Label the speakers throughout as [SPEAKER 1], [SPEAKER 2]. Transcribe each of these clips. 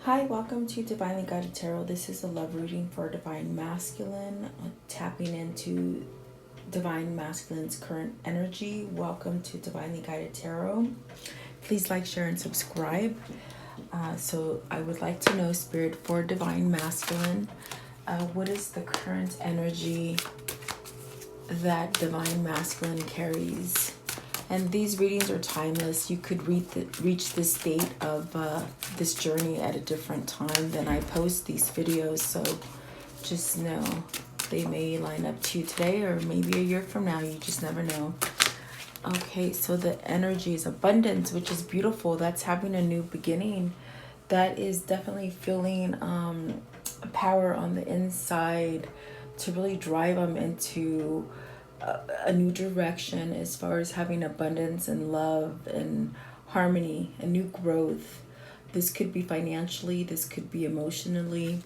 [SPEAKER 1] Hi, welcome to Divinely Guided Tarot. This is a love reading for Divine Masculine, tapping into Divine Masculine's current energy. Welcome to Divinely Guided Tarot. Please like, share, and subscribe. So I would like to know, Spirit, for Divine Masculine, what is the current energy that Divine Masculine carries? And these readings are timeless. You could reach this state of this journey at a different time than I post these videos. So just know they may line up to you today or maybe a year from now. You just never know. Okay, so the energy is abundance, which is beautiful. That's having a new beginning. That is definitely feeling power on the inside to really drive them into a new direction as far as having abundance and love and harmony and new growth. This could be financially, this could be emotionally.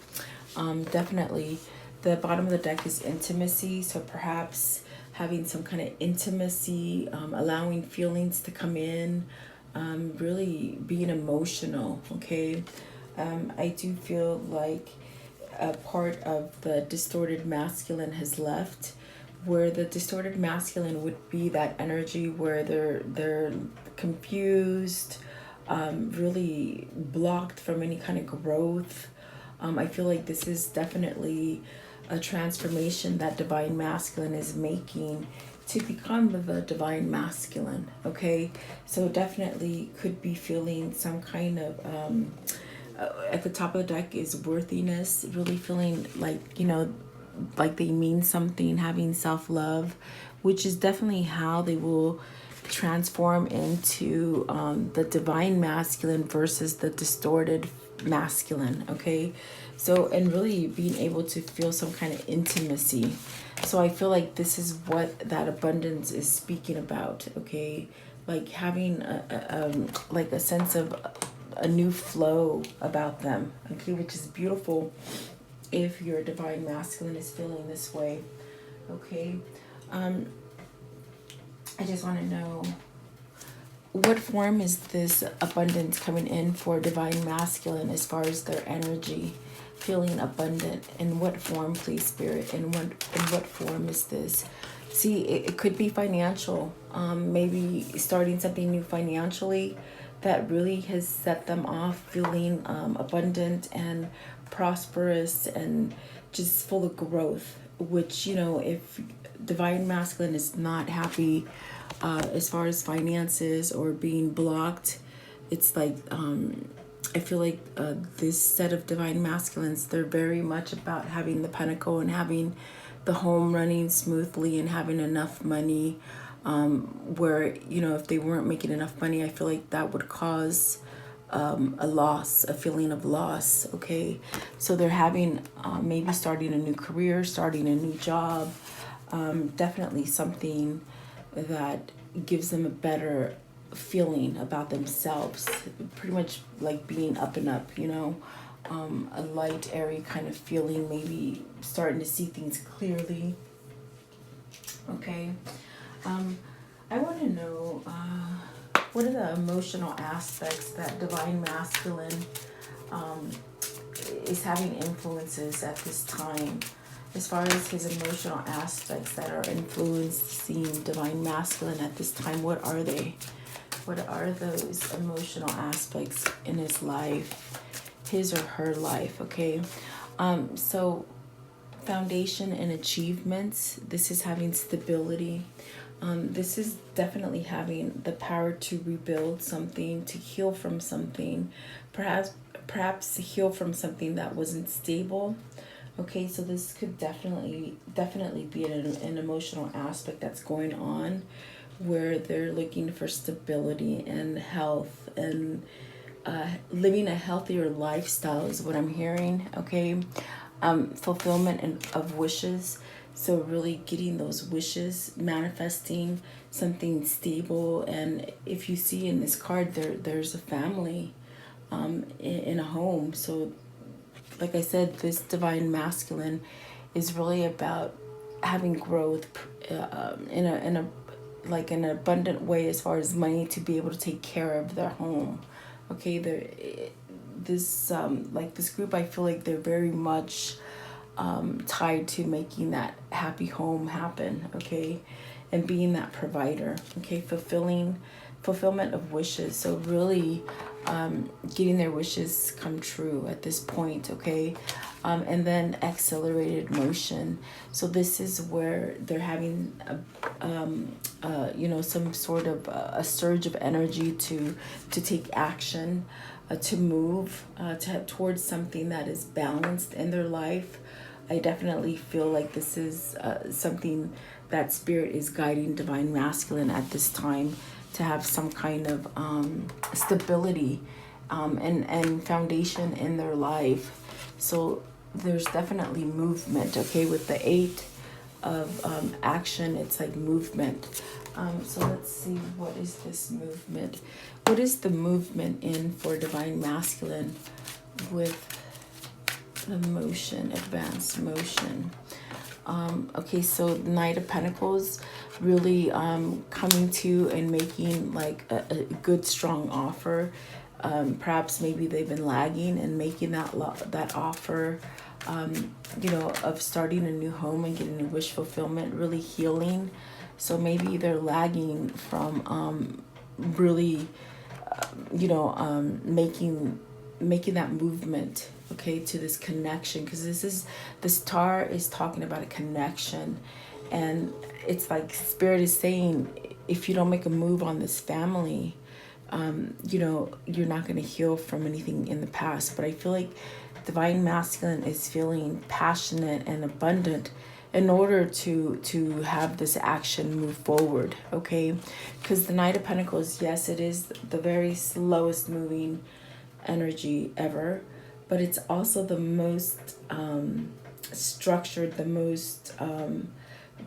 [SPEAKER 1] Definitely the bottom of the deck is intimacy, so perhaps having some kind of intimacy, allowing feelings to come in, really being emotional. Okay, I do feel like a part of the distorted masculine has left, where the distorted masculine would be that energy where they're confused, really blocked from any kind of growth. I feel like this is definitely a transformation that Divine Masculine is making to become the Divine Masculine. Okay, so definitely could be feeling some kind of at the top of the deck is worthiness, really feeling like, like they mean something, having self-love, which is definitely how they will transform into the Divine Masculine versus the distorted masculine. Okay, so and really being able to feel some kind of intimacy. So I feel like this is what that abundance is speaking about. Okay, like having like a sense of a new flow about them. Okay, which is beautiful if your Divine Masculine is feeling this way. Okay, I just want to know, what form is this abundance coming in for Divine Masculine as far as their energy feeling abundant? In what form, please, Spirit? In what form is this? See, it could be financial. Maybe starting something new financially that really has set them off feeling abundant and prosperous and just full of growth. Which, if Divine Masculine is not happy as far as finances or being blocked, it's like I feel like this set of Divine Masculines, they're very much about having the Pentacle and having the home running smoothly and having enough money, where, if they weren't making enough money, I feel like that would cause a loss, a feeling of loss. Okay, so they're having maybe starting a new career, starting a new job, definitely something that gives them a better feeling about themselves, pretty much like being up and up, a light, airy kind of feeling, maybe starting to see things clearly. Okay, I want to know, what are the emotional aspects that Divine Masculine is having influences at this time? As far as his emotional aspects that are influencing Divine Masculine at this time, what are they? What are those emotional aspects in his life, his or her life? Okay, so foundation and achievements. This is having stability. This is definitely having the power to rebuild something, to heal from something, perhaps heal from something that wasn't stable. Okay, so this could definitely be an emotional aspect that's going on, where they're looking for stability and health and living a healthier lifestyle is what I'm hearing. Okay, fulfillment of wishes. So really getting those wishes, manifesting something stable. And if you see in this card, there's a family in a home. So like I said, this Divine Masculine is really about having growth in a like an abundant way as far as money to be able to take care of their home. Okay, like this group, I feel like they're very much tied to making that happy home happen, okay, and being that provider, okay, fulfillment of wishes. So really getting their wishes come true at this point, okay, and then accelerated motion. So this is where they're having some sort of a surge of energy to take action, to move towards something that is balanced in their life. I definitely feel like this is something that spirit is guiding divine masculine at this time, to have some kind of stability and foundation in their life. So there's definitely movement, okay, with the 8 of action. It's like movement. So let's see, what is this movement? What is the movement in for divine masculine with the motion, advanced motion? Okay, so Knight of Pentacles, really coming to and making like a good strong offer. Perhaps maybe they've been lagging and making that offer, of starting a new home and getting a wish fulfillment, really healing. So maybe they're lagging from really, making that movement, okay, to this connection, because the star is talking about a connection, and it's like spirit is saying, if you don't make a move on this family, you're not going to heal from anything in the past. But I feel like divine masculine is feeling passionate and abundant in order to have this action move forward, okay? Because the Knight of Pentacles, yes, it is the very slowest moving energy ever, but it's also the most structured, the most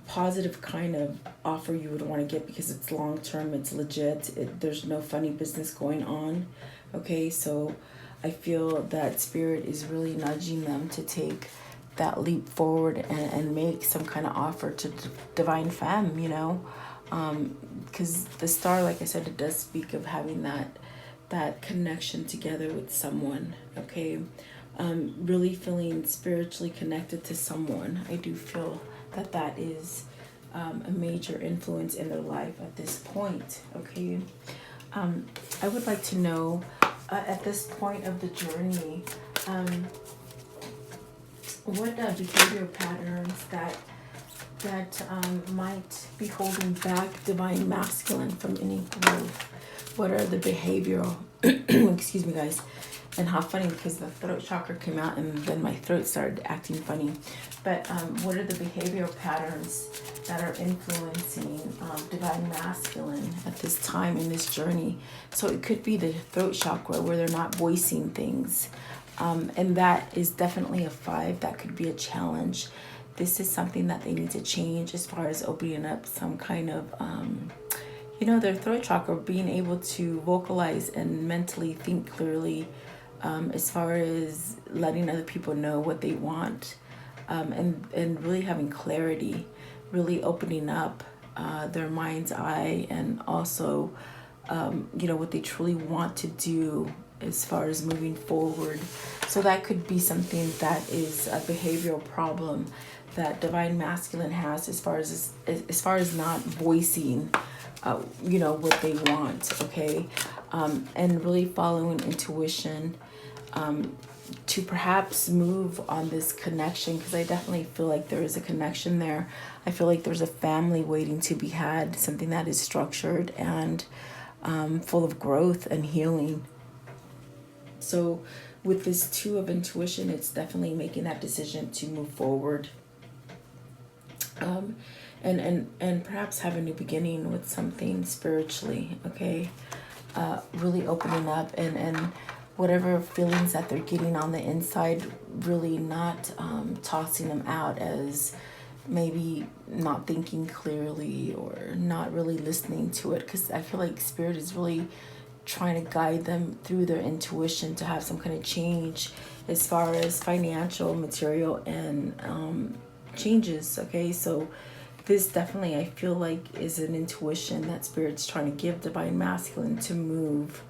[SPEAKER 1] positive kind of offer you would want to get, because it's long term, it's legit, there's no funny business going on, okay? So I feel that spirit is really nudging them to take that leap forward and make some kind of offer to divine femme, because the star, like I said, it does speak of having that connection together with someone, okay? Really feeling spiritually connected to someone. I do feel that is a major influence in their life at this point, okay? I would like to know, at this point of the journey, what behavior patterns that might be holding back divine masculine from any growth. What are the behavioral, excuse me guys, and how funny, because the throat chakra came out and then my throat started acting funny. But what are the behavioral patterns that are influencing divine masculine at this time in this journey? So it could be the throat chakra, where they're not voicing things. And that is definitely a 5. That could be a challenge. This is something that they need to change, as far as opening up some kind of, their throat chakra, being able to vocalize and mentally think clearly, as far as letting other people know what they want, and really having clarity, really opening up their mind's eye, and also, what they truly want to do as far as moving forward. So that could be something that is a behavioral problem that divine masculine has, as far as not voicing what they want, okay? And really following intuition, to perhaps move on this connection, because I definitely feel like there is a connection there. I feel like there's a family waiting to be had, something that is structured and full of growth and healing. So with this 2 of intuition, it's definitely making that decision to move forward, and perhaps have a new beginning with something spiritually, okay? Really opening up, and whatever feelings that they're getting on the inside, really not tossing them out as maybe not thinking clearly or not really listening to it, because I feel like spirit is really trying to guide them through their intuition to have some kind of change as far as financial, material, and changes, okay? So this definitely, I feel like, is an intuition that spirit's trying to give divine masculine to move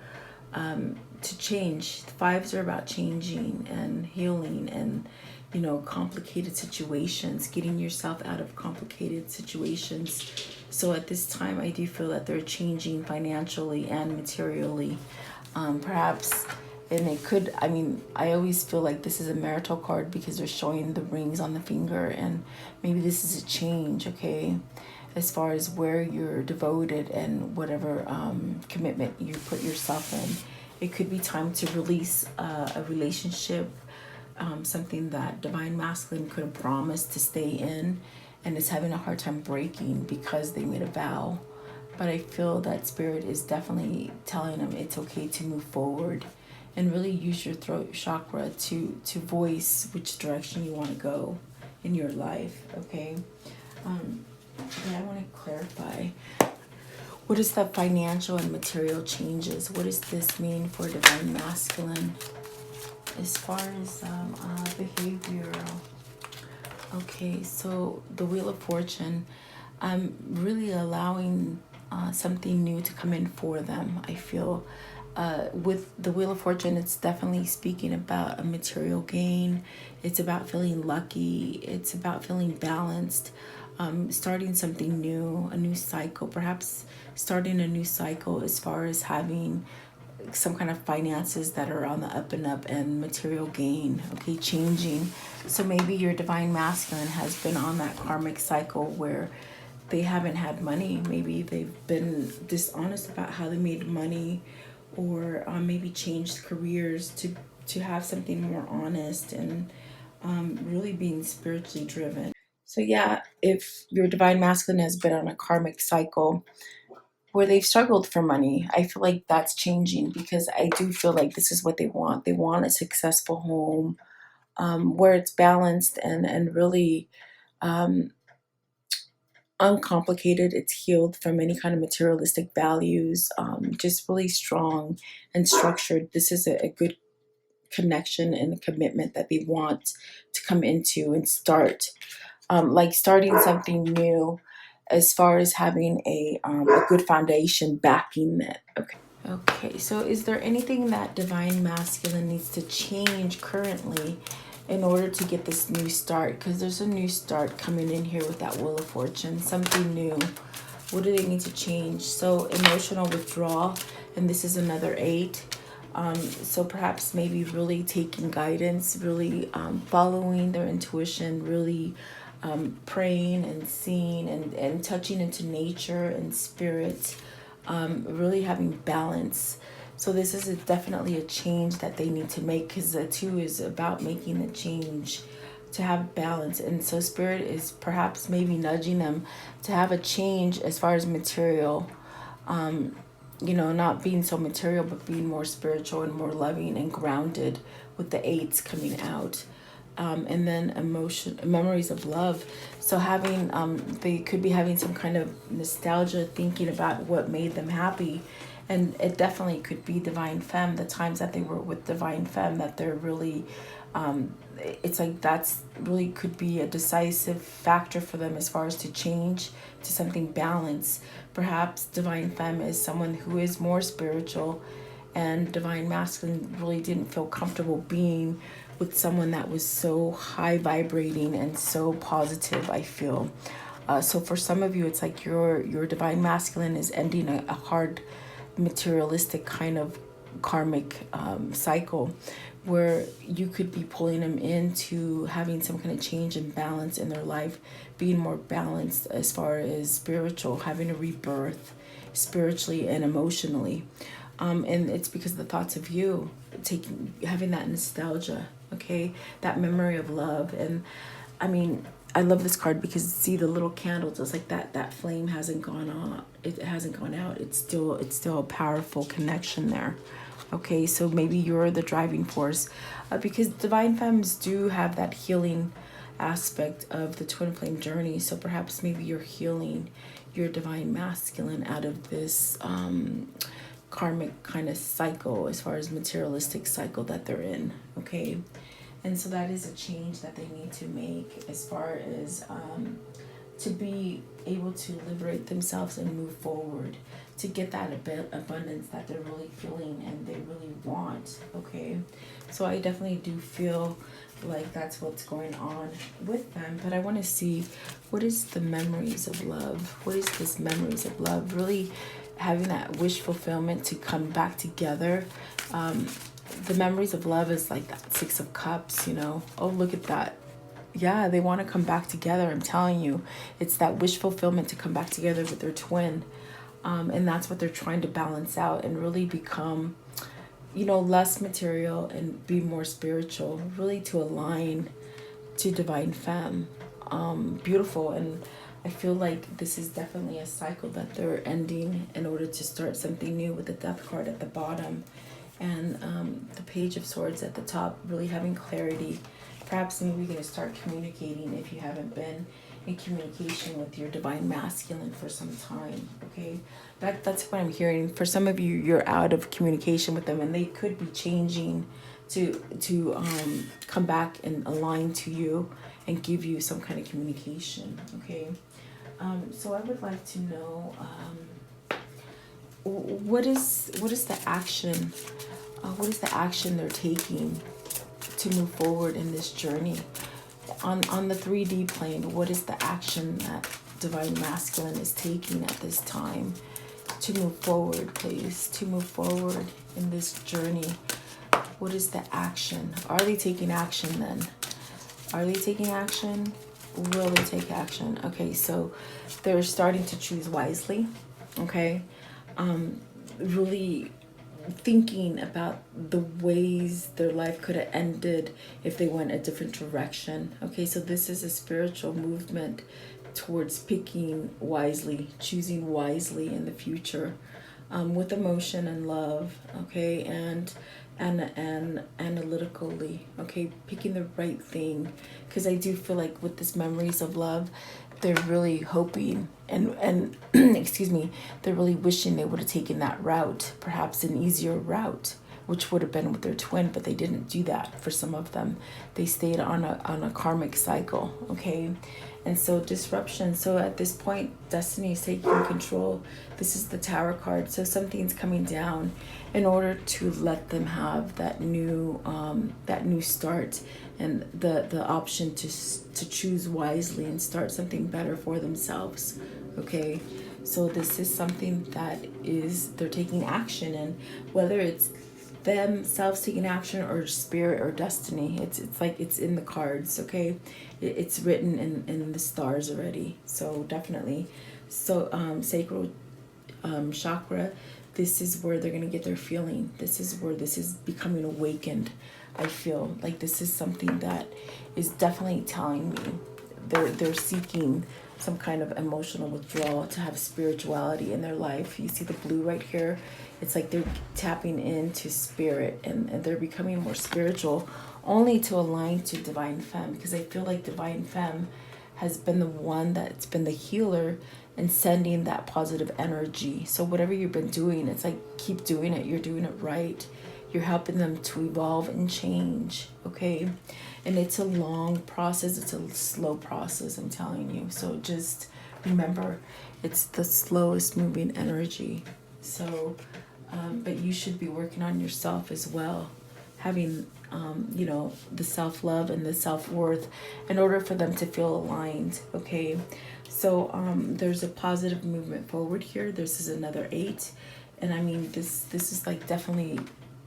[SPEAKER 1] to change. Fives are about changing and healing and, you know, complicated situations, getting yourself out of complicated situations. So at this time, I do feel that they're changing financially and materially. Perhaps, and it could, I mean, I always feel like this is a marital card because they're showing the rings on the finger, and maybe this is a change, okay? As far as where you're devoted and whatever commitment you put yourself in. It could be time to release a relationship, something that Divine Masculine could have promised to stay in and is having a hard time breaking because they made a vow. But I feel that Spirit is definitely telling them it's okay to move forward and really use your throat chakra to voice which direction you want to go in your life, okay? And I want to clarify, what is the financial and material changes? What does this mean for Divine Masculine as far as behavioral? Okay, so the Wheel of Fortune, I'm really allowing something new to come in for them. I feel with the Wheel of Fortune, it's definitely speaking about a material gain. It's about feeling lucky. It's about feeling balanced. Starting something new, a new cycle, perhaps starting a new cycle as far as having some kind of finances that are on the up and up and material gain, okay, changing. So maybe your Divine Masculine has been on that karmic cycle where they haven't had money. Maybe they've been dishonest about how they made money, or maybe changed careers to have something more honest and really being spiritually driven. So yeah, if your Divine Masculine has been on a karmic cycle where they've struggled for money, I feel like that's changing because I do feel like this is what they want. They want a successful home, where it's balanced and really um, uncomplicated. It's healed from any kind of materialistic values, just really strong and structured. This is a good connection and a commitment that they want to come into and start, like starting something new, as far as having a good foundation backing it. Okay. Okay. So, is there anything that Divine Masculine needs to change currently in order to get this new start? Because there's a new start coming in here with that Wheel of Fortune, something new. What do they need to change? So, emotional withdrawal, and this is another 8. So perhaps maybe really taking guidance, really following their intuition, really praying and seeing and touching into nature and spirit, really having balance. So this is definitely a change that they need to make, because the 2 is about making a change to have balance. And so Spirit is perhaps maybe nudging them to have a change as far as material, you know, not being so material, but being more spiritual and more loving and grounded, with the 8s coming out. And then emotion, memories of love. So having, they could be having some kind of nostalgia, thinking about what made them happy. And it definitely could be Divine Femme, the times that they were with Divine Femme, that they're really, it's like that's really could be a decisive factor for them as far as to change to something balanced. Perhaps Divine Femme is someone who is more spiritual, and Divine Masculine really didn't feel comfortable being with someone that was so high vibrating and so positive, I feel. So for some of you, it's like your Divine Masculine is ending a hard materialistic kind of karmic cycle, where you could be pulling them into having some kind of change and balance in their life, being more balanced as far as spiritual, having a rebirth spiritually and emotionally. And it's because of the thoughts of you, having that nostalgia, okay, that memory of love. And I mean, I love this card because see the little candles. It's like that flame hasn't gone on. It hasn't gone out. It's still a powerful connection there. Okay, so maybe you're the driving force, because Divine Femmes do have that healing aspect of the twin flame journey. So perhaps maybe you're healing your Divine Masculine out of this karmic kind of cycle, as far as materialistic cycle that they're in. Okay. And so that is a change that they need to make, as far as to be able to liberate themselves and move forward. to get that abundance that they're really feeling and they really want. Okay, so I definitely do feel like that's what's going on with them. But I want to see, what is the memories of love? What is this memories of love? Really having that wish fulfillment to come back together. The memories of love is like that Six of Cups, you know. Oh, look at that. Yeah, they want to come back together. I'm telling you, it's that wish fulfillment to come back together with their twin. And that's what they're trying to balance out and really become, you know, less material and be more spiritual, really to align to divine femme. Beautiful. And I feel like this is definitely a cycle that they're ending in order to start something new, with the Death card at the bottom and the Page of Swords at the top, really having clarity. Perhaps maybe you're going to start communicating if you haven't been in communication with your divine masculine for some time. Okay, that's what I'm hearing. For some of you, you're out of communication with them, and they could be changing to come back and align to you and give you some kind of communication. Okay, so I would like to know what is the action? What is the action they're taking to move forward in this journey? On the 3D plane, what is the action that divine masculine is taking at this time to move forward, please? To move forward in this journey, what is the action? Are they taking action then? Are they taking action? Will they take action? Okay, so they're starting to choose wisely. Okay, really thinking about the ways their life could have ended if they went a different direction. Okay, so this is a spiritual movement towards picking wisely, choosing wisely in the future, with emotion and love. Okay, and analytically. Okay, picking the right thing, because I do feel like with this memories of love, they're really hoping and excuse me, they're really wishing they would have taken that route, perhaps an easier route, which would have been with their twin, but they didn't do that. For some of them, they stayed on a karmic cycle. Okay, and so disruption. So at this point, destiny is taking control. This is the Tower card. So something's coming down in order to let them have that new start and the option to choose wisely and start something better for themselves. Okay, so this is something that they're taking action, and whether it's themselves taking action or spirit or destiny, it's like it's in the cards. Okay, it's written in the stars already. So definitely, so sacral chakra, this is where they're gonna get their feeling. This is where this is becoming awakened. I feel like this is something that is definitely telling me they're seeking some kind of emotional withdrawal to have spirituality in their life. You see the blue right here? It's like they're tapping into spirit and they're becoming more spiritual, only to align to divine femme, because I feel like divine femme has been the one that's been the healer and sending that positive energy. So whatever you've been doing, it's like, keep doing it. You're doing it right. You're helping them to evolve and change. Okay, and it's a long process. It's a slow process, I'm telling you. So just remember, it's the slowest moving energy. So but you should be working on yourself as well, having you know, the self-love and the self-worth in order for them to feel aligned. Okay, so there's a positive movement forward here. This is another 8, and I mean, this is like definitely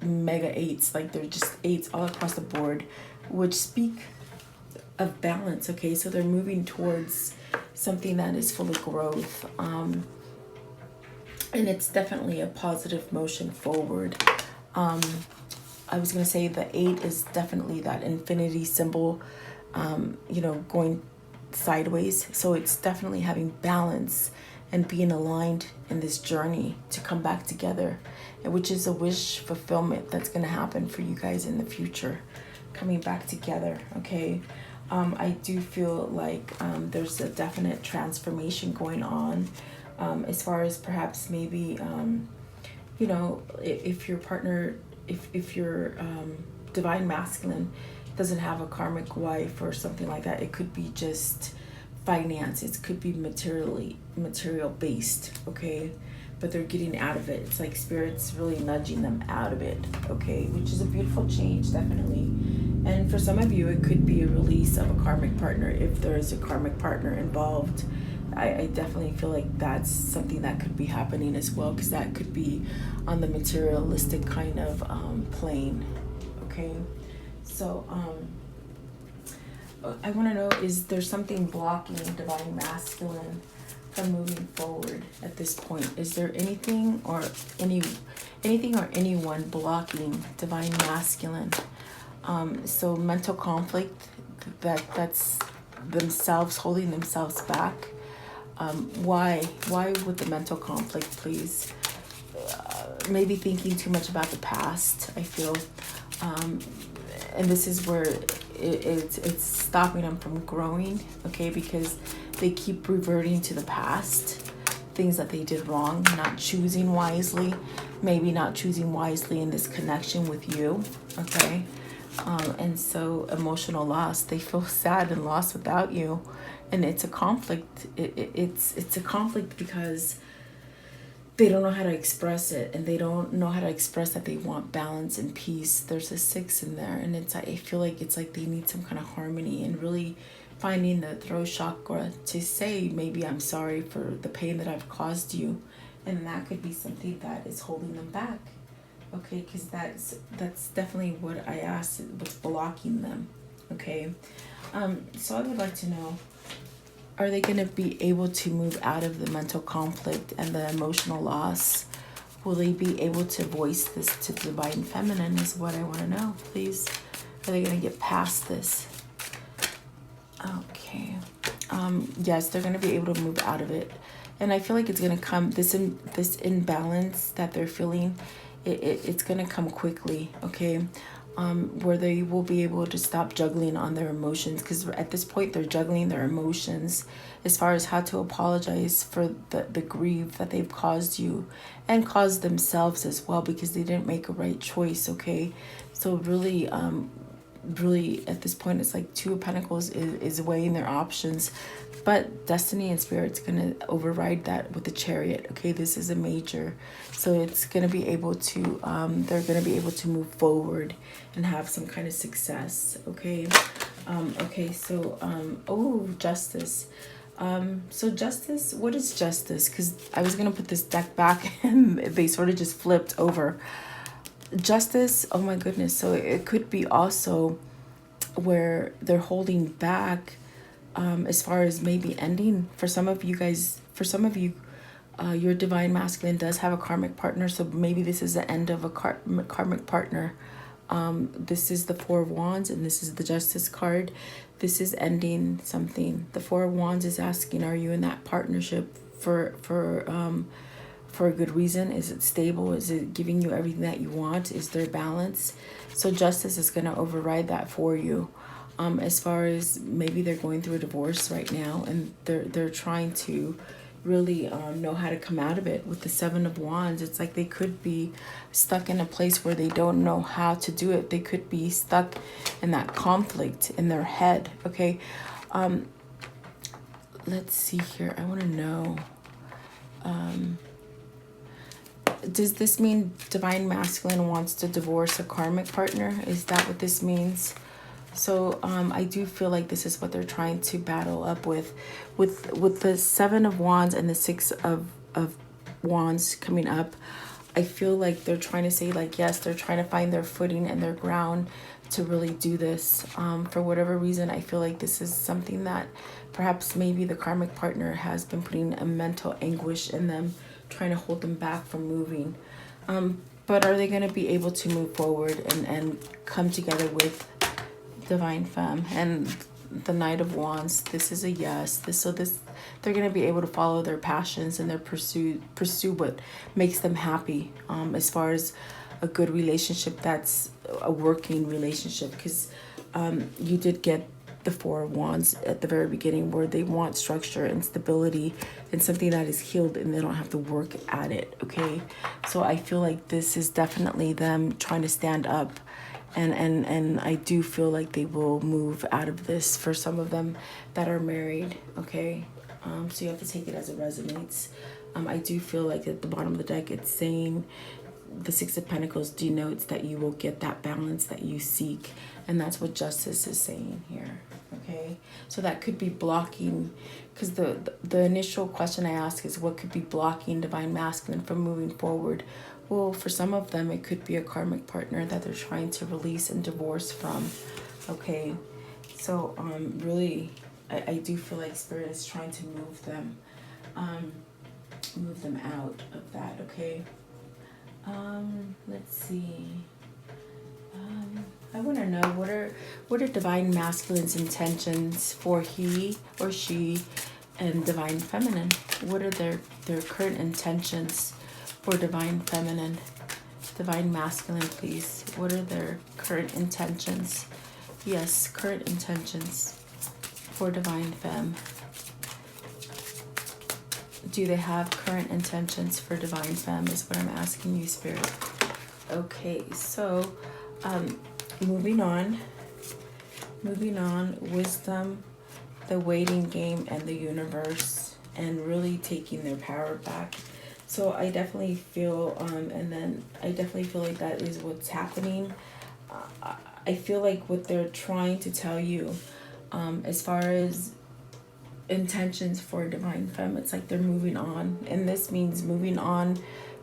[SPEAKER 1] mega 8s. Like they're just 8s all across the board, which speak of balance. Okay, so they're moving towards something that is full of growth, and it's definitely a positive motion forward. I was going to say the 8 is definitely that infinity symbol, you know, going sideways. So it's definitely having balance and being aligned in this journey to come back together, which is a wish fulfillment that's going to happen for you guys in the future, coming back together. Okay, I do feel like there's a definite transformation going on, as far as perhaps maybe, you know, if your partner, if your divine masculine doesn't have a karmic wife or something like that, it could be just finance. It could be material based. Okay, but they're getting out of it. It's like Spirit's really nudging them out of it, okay? Which is a beautiful change, definitely. And for some of you, it could be a release of a karmic partner. If there is a karmic partner involved, I definitely feel like that's something that could be happening as well, because that could be on the materialistic kind of plane, okay? So I want to know, is there something blocking Divine Masculine from moving forward at this point? Is there anything or anyone blocking Divine Masculine? So mental conflict, that's themselves holding themselves back. Why with the mental conflict, please? Maybe thinking too much about the past, I feel. And this is where it's stopping them from growing, okay? Because they keep reverting to the past, things that they did wrong, not choosing wisely, maybe not choosing wisely in this connection with you, okay? And so emotional loss, they feel sad and lost without you, and it's a conflict. It's a conflict because they don't know how to express it, and they don't know how to express that they want balance and peace. There's a 6 in there, and I feel like it's like they need some kind of harmony, and really finding the throat chakra to say, maybe I'm sorry for the pain that I've caused you, and that could be something that is holding them back, okay? Because that's definitely what I asked, what's blocking them, okay? So I would like to know, are they going to be able to move out of the mental conflict and the emotional loss? Will they be able to voice this to Divine Feminine is what I want to know, please. Are they going to get past this? Okay. Yes, they're going to be able to move out of it. And I feel like it's going to come, this imbalance that they're feeling, it's going to come quickly, okay? Where they will be able to stop juggling on their emotions, because at this point they're juggling their emotions as far as how to apologize for the grief that they've caused you and caused themselves as well, because they didn't make a right choice, okay? So really at this point it's like 2 of Pentacles is weighing their options, but Destiny and Spirit's going to override that with the Chariot, okay? This is a major, so it's going to be able to they're going to be able to move forward and have some kind of success, okay? Okay, so oh, Justice. So Justice, what is Justice? Because I was going to put this deck back and they sort of just flipped over. Justice, oh my goodness, so it could be also where they're holding back as far as maybe ending. For some of you guys, your Divine Masculine does have a karmic partner, so maybe this is the end of a karmic partner. This is the 4 of Wands, and this is the Justice card. This is ending something. The 4 of Wands is asking, are you in that partnership for a good reason? Is it stable? Is it giving you everything that you want? Is there balance? So Justice is going to override that for you. As far as maybe they're going through a divorce right now, and they're trying to really know how to come out of it. With the 7 of Wands, it's like they could be stuck in a place where they don't know how to do it. They could be stuck in that conflict in their head, okay? Let's see here. I want to know, does this mean Divine Masculine wants to divorce a karmic partner? Is that what this means? So I do feel like this is what they're trying to battle up with the 7 of Wands and the 6 of Wands coming up. I feel like they're trying to say, like, yes, they're trying to find their footing and their ground to really do this. For whatever reason, I feel like this is something that perhaps maybe the karmic partner has been putting a mental anguish in them, trying to hold them back from moving. But are they going to be able to move forward and come together with Divine Femme? And the Knight of Wands, this is a yes. They're going to be able to follow their passions and their pursue what makes them happy, as far as a good relationship that's a working relationship. Because you did get the 4 of Wands at the very beginning, where they want structure and stability and something that is healed and they don't have to work at it, okay? So I feel like this is definitely them trying to stand up, and I do feel like they will move out of this for some of them that are married, okay? So you have to take it as it resonates. I do feel like at the bottom of the deck, it's saying the Six of Pentacles denotes that you will get that balance that you seek. And that's what Justice is saying here. Okay, so that could be blocking, because the initial question I ask is what could be blocking Divine Masculine from moving forward. Well, for some of them, it could be a karmic partner that they're trying to release and divorce from. Okay, so really, I do feel like Spirit is trying to move them out of that. Okay, let's see. I want to know what are Divine Masculine's intentions for he or she and Divine Feminine. What are their current intentions for Divine Feminine? Divine Masculine, please. What are their current intentions? Yes, current intentions for Divine Femme. Do they have current intentions for Divine Femme is what I'm asking you, Spirit. Okay, so moving on, wisdom, the waiting game, and the universe, and really taking their power back. So I definitely feel, and then I definitely feel like that is what's happening. I feel like what they're trying to tell you, as far as intentions for Divine Femme, it's like they're moving on, and this means moving on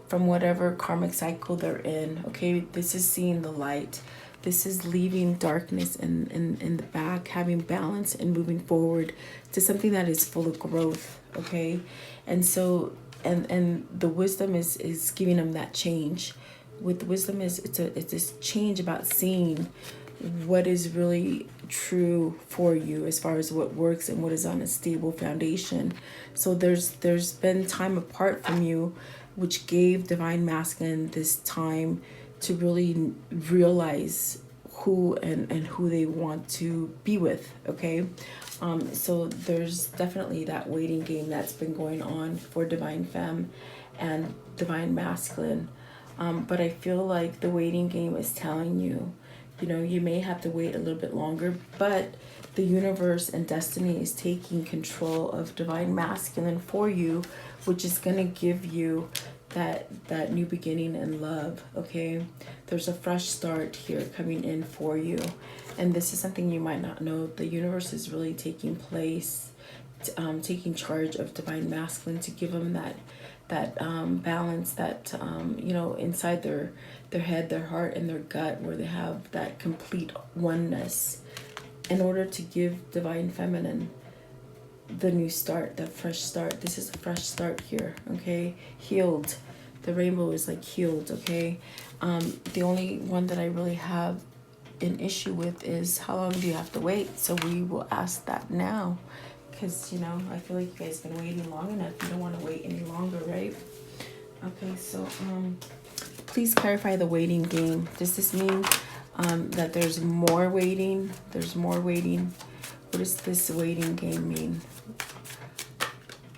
[SPEAKER 1] from whatever karmic cycle they're in. Okay, this is seeing the light. This is leaving darkness in the back, having balance, and moving forward to something that is full of growth. Okay, and so and the wisdom is giving them that change. With wisdom is it's this change about seeing what is really true for you as far as what works and what is on a stable foundation. So there's been time apart from you, which gave Divine Masculine this time to really realize who and who they want to be with. Okay, so there's definitely that waiting game that's been going on for Divine Femme and Divine Masculine. But I feel like the waiting game is telling you, you know, you may have to wait a little bit longer, but the universe and destiny is taking control of Divine Masculine for you, which is going to give you that new beginning in love. Okay, there's a fresh start here coming in for you, and this is something you might not know. The universe is really taking charge of Divine Masculine to give them that balance, that you know, inside their head, their heart, and their gut, where they have that complete oneness, in order to give Divine Feminine the new start, the fresh start. This is a fresh start here. Okay, healed. The rainbow is like healed. Okay, the only one that I really have an issue with is how long do you have to wait. So we will ask that now, because you know, I feel like you guys have been waiting long enough. You don't want to wait any longer, right? Okay, so please clarify the waiting game. Does this mean that there's more waiting? There's more waiting. What does this waiting game mean?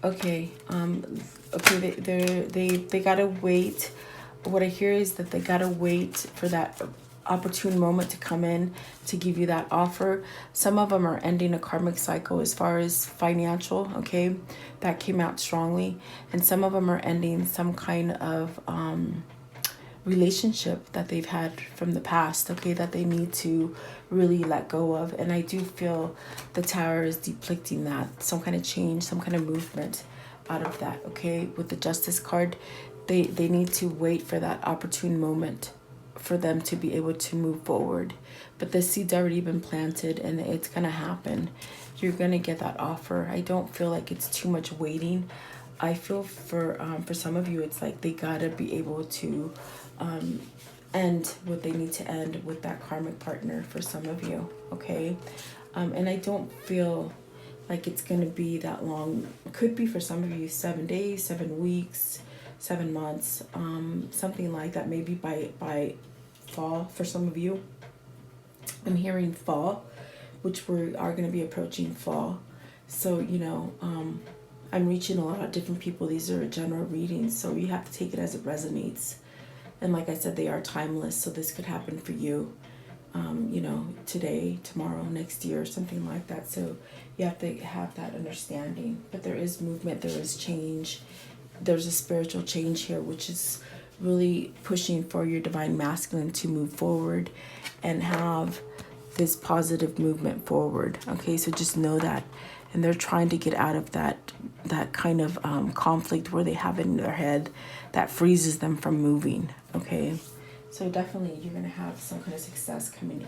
[SPEAKER 1] Okay, okay, they gotta wait. What I hear is that they gotta wait for that opportune moment to come in to give you that offer. Some of them are ending a karmic cycle as far as financial. Okay, that came out strongly, and some of them are ending some kind of relationship that they've had from the past. Okay, that they need to really let go of. And I do feel the Tower is depicting that, some kind of change, some kind of movement out of that. Okay, with the Justice card, they need to wait for that opportune moment for them to be able to move forward. But the seed's already been planted, and it's gonna happen. You're gonna get that offer. I don't feel like it's too much waiting. I feel for some of you, it's like they gotta be able to end what they need to end with that karmic partner for some of you. Okay, and I don't feel like it's gonna be that long. It could be for some of you 7 days, 7 weeks, 7 months, something like that. Maybe by fall for some of you. I'm hearing fall, which we are going to be approaching fall. So, you know, I'm reaching a lot of different people. These are general readings, so you have to take it as it resonates. And like I said, they are timeless, so this could happen for you, you know, today, tomorrow, next year, something like that. So you have to have that understanding. But there is movement, there is change, there's a spiritual change here, which is really pushing for your divine masculine to move forward and have this positive movement forward. Okay, so just know that. And they're trying to get out of that kind of conflict where they have it in their head that freezes them from moving. Okay, so definitely you're gonna have some kind of success coming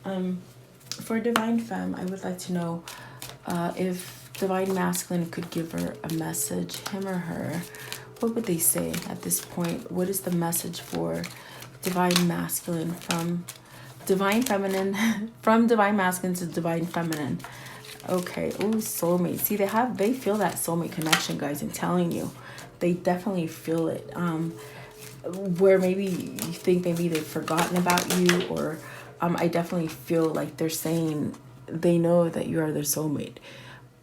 [SPEAKER 1] in. For Divine Femme, I would like to know if Divine Masculine could give her a message, him or her, what would they say at this point? What is the message for Divine Masculine from Divine Feminine, from Divine Masculine to Divine Feminine? Okay, oh, soulmate. See, they feel that soulmate connection, guys. I'm telling you, they definitely feel it. Where maybe you think maybe they've forgotten about you, or I definitely feel like they're saying they know that you are their soulmate.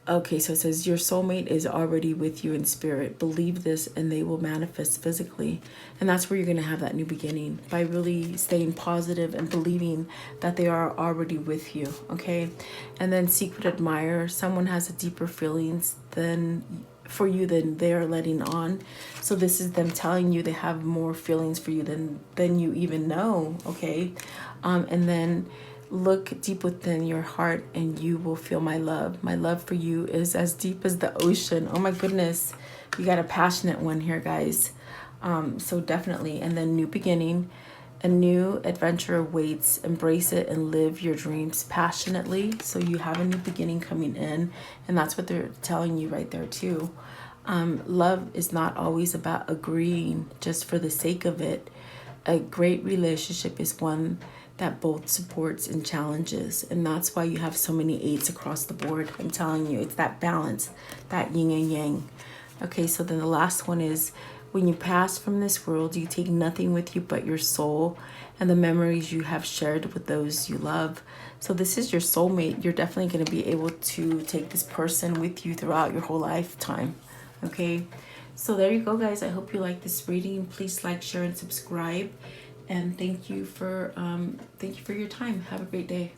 [SPEAKER 1] Okay, so it says your soulmate is already with you in spirit. Believe this and they will manifest physically. And that's where you're going to have that new beginning, by really staying positive and believing that they are already with you. Okay, and then secret admirer. Someone has a deeper feelings than for you than they are letting on. So this is them telling you they have more feelings for you than you even know. Okay, and then look deep within your heart and you will feel my love. My love for you is as deep as the ocean. Oh my goodness. You got a passionate one here, guys. So definitely. And then new beginning. A new adventure awaits. Embrace it and live your dreams passionately. So you have a new beginning coming in. And that's what they're telling you right there too. Love is not always about agreeing just for the sake of it. A great relationship is one that both supports and challenges. And that's why you have so many 8s across the board. I'm telling you, it's that balance, that yin and yang. Okay, so then the last one is, when you pass from this world, you take nothing with you but your soul and the memories you have shared with those you love. So this is your soulmate. You're definitely going to be able to take this person with you throughout your whole lifetime. Okay, so there you go, guys. I hope you like this reading. Please like, share, and subscribe. And thank you for your time. Have a great day.